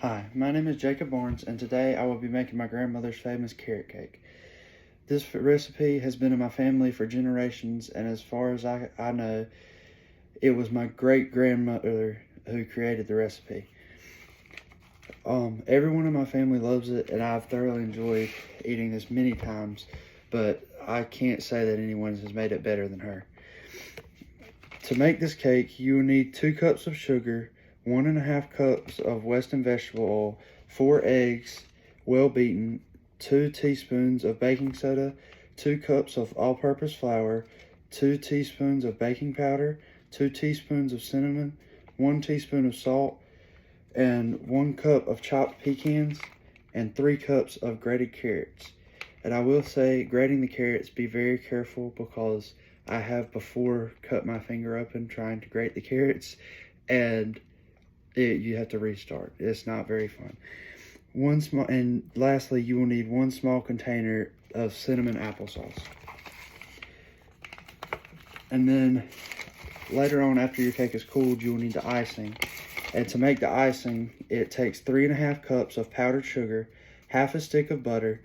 Hi, my name is Jacob Barnes, and today I will be making my grandmother's famous carrot cake. This recipe has been in my family for generations, and as far as I know, it was my great-grandmother who created the recipe. Everyone in my family loves it, and I've thoroughly enjoyed eating this many times, but I can't say that anyone has made it better than her. To make this cake, you will need 2 cups of sugar, 1.5 cups of Weston vegetable oil, 4 eggs, well beaten, 2 teaspoons of baking soda, 2 cups of all-purpose flour, 2 teaspoons of baking powder, 2 teaspoons of cinnamon, 1 teaspoon of salt, and 1 cup of chopped pecans, and 3 cups of grated carrots. And I will say, grating the carrots, be very careful, because I have before cut my finger open trying to grate the carrots, and you have to restart. It's not very fun. And lastly, you will need 1 small container of cinnamon applesauce. And then later on, after your cake is cooled, you will need the icing. And to make the icing, it takes 3.5 cups of powdered sugar, half a stick of butter,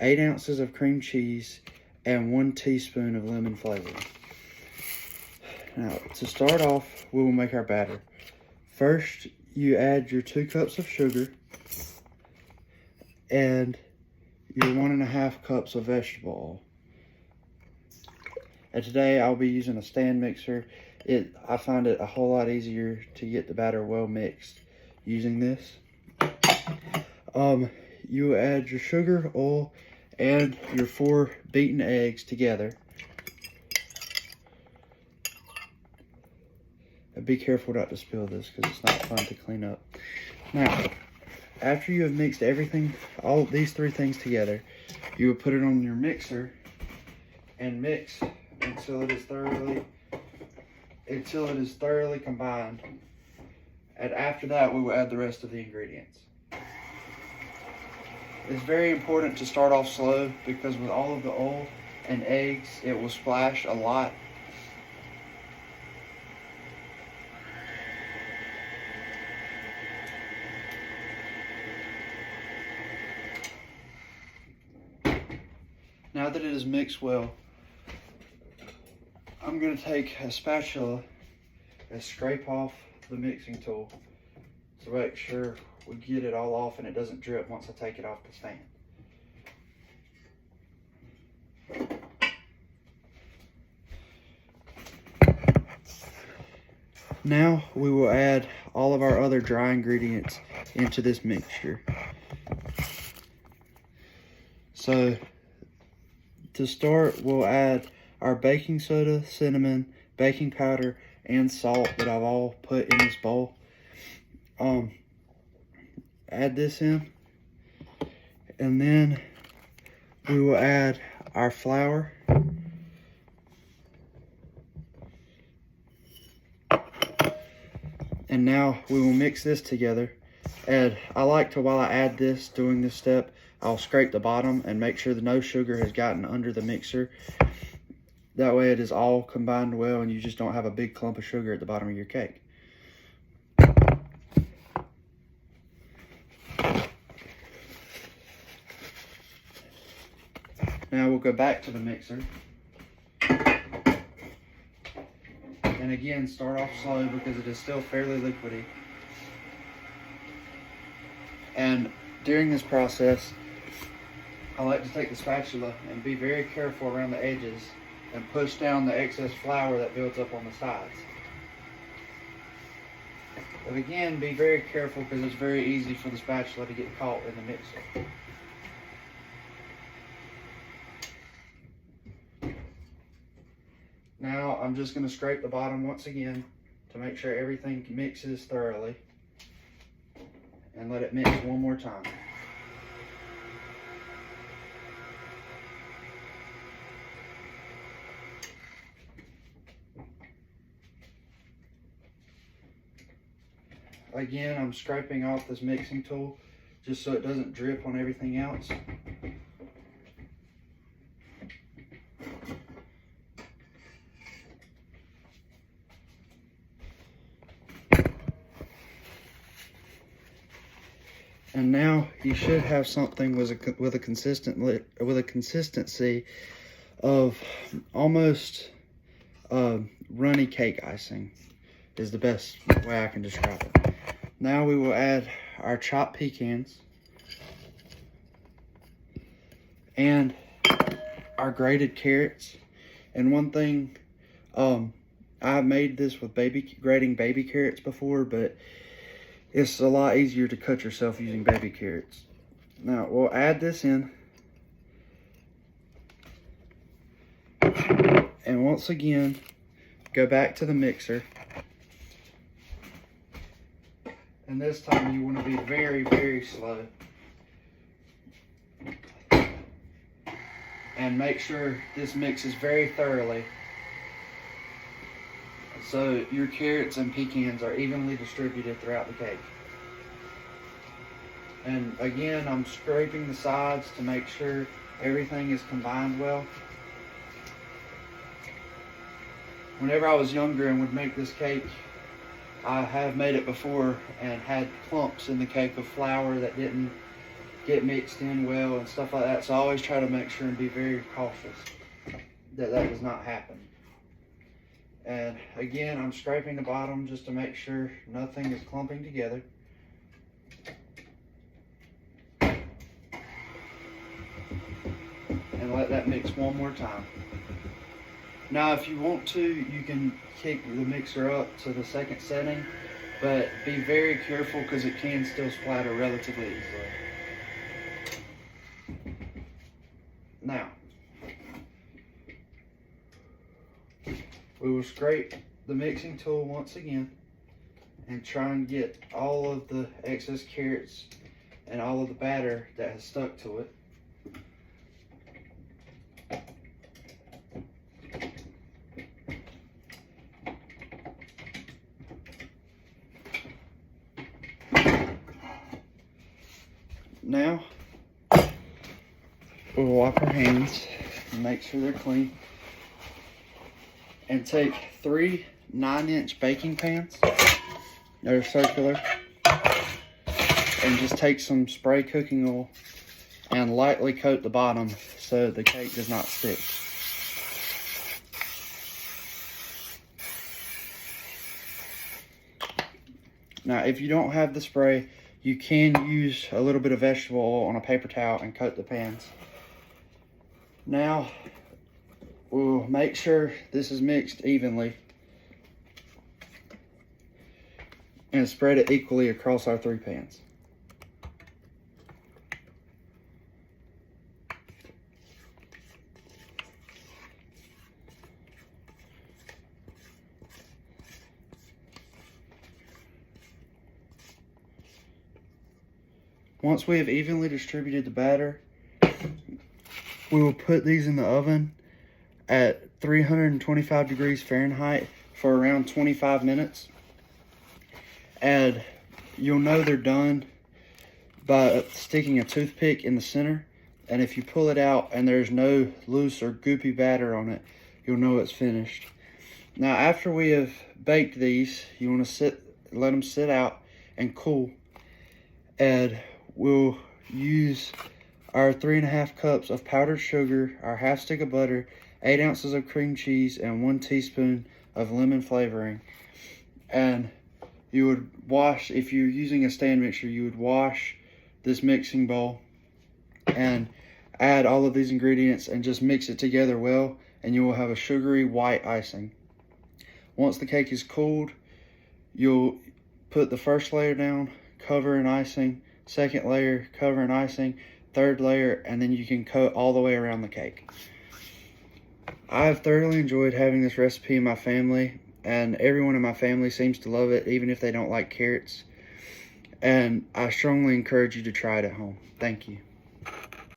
8 ounces of cream cheese, and 1 teaspoon of lemon flavoring. Now, to start off, we will make our batter. First, you add your 2 cups of sugar and your 1.5 cups of vegetable oil. And today I'll be using a stand mixer. I find it a whole lot easier to get the batter well mixed using this. You add your sugar, oil, and your 4 beaten eggs together. And be careful not to spill this, because it's not fun to clean up. Now, after you have mixed everything, all these 3 things together, you will put it on your mixer and mix until it is thoroughly combined. And after that, we will add the rest of the ingredients. It's very important to start off slow, because with all of the oil and eggs, it will splash a lot. Now that it is mixed well, I'm going to take a spatula and scrape off the mixing tool to make sure we get it all off and it doesn't drip once I take it off the stand. Now we will add all of our other dry ingredients into this mixture. So to start, we'll add our baking soda, cinnamon, baking powder, and salt that I've all put in this bowl. Add this in, and then we will add our flour, and now we will mix this together. And I like to, while I add this, doing this step, I'll scrape the bottom and make sure that no sugar has gotten under the mixer. That way it is all combined well, and you just don't have a big clump of sugar at the bottom of your cake. Now we'll go back to the mixer. And again, start off slow, because it is still fairly liquidy. And during this process, I like to take the spatula and be very careful around the edges and push down the excess flour that builds up on the sides. But again, be very careful, because it's very easy for the spatula to get caught in the mixer. Now I'm just going to scrape the bottom once again to make sure everything mixes thoroughly, and let it mix one more time. Again, I'm scraping off this mixing tool just so it doesn't drip on everything else. And now you should have something with a consistency of almost runny cake icing is the best way I can describe it. Now we will add our chopped pecans and our grated carrots. And one thing, I've made this with grating baby carrots before, but it's a lot easier to cut yourself using baby carrots. Now we'll add this in. And once again, go back to the mixer. And this time you want to be very, very slow. And make sure this mixes very thoroughly, so your carrots and pecans are evenly distributed throughout the cake. And again, I'm scraping the sides to make sure everything is combined well. Whenever I was younger and would make this cake, I have made it before and had clumps in the cake of flour that didn't get mixed in well and stuff like that. So I always try to make sure and be very cautious that that does not happen. And again, I'm scraping the bottom just to make sure nothing is clumping together. And let that mix one more time. Now, if you want to, you can kick the mixer up to the second setting, but be very careful because it can still splatter relatively easily. Now, we will scrape the mixing tool once again and try and get all of the excess carrots and all of the batter that has stuck to it. Now, we'll wipe our hands and make sure they're clean. And take 3 9-inch baking pans that are circular. And just take some spray cooking oil and lightly coat the bottom so the cake does not stick. Now, if you don't have the spray, you can use a little bit of vegetable oil on a paper towel and coat the pans. Now, we'll make sure this is mixed evenly and spread it equally across our 3 pans. Once we have evenly distributed the batter, we will put these in the oven at 325 degrees Fahrenheit for around 25 minutes. And you'll know they're done by sticking a toothpick in the center. And if you pull it out and there's no loose or goopy batter on it, you'll know it's finished. Now, after we have baked these, you want to let them sit out and cool. And we'll use our 3½ cups of powdered sugar, our ½ stick of butter, 8 ounces of cream cheese, and 1 teaspoon of lemon flavoring. And you would wash, if you're using a stand mixer, you would wash this mixing bowl and add all of these ingredients and just mix it together well, and you will have a sugary white icing. Once the cake is cooled, you'll put the first layer down, cover in icing, second layer, cover in icing, third layer, and then you can coat all the way around the cake. I've thoroughly enjoyed having this recipe in my family, and everyone in my family seems to love it, even if they don't like carrots. And I strongly encourage you to try it at home. Thank you.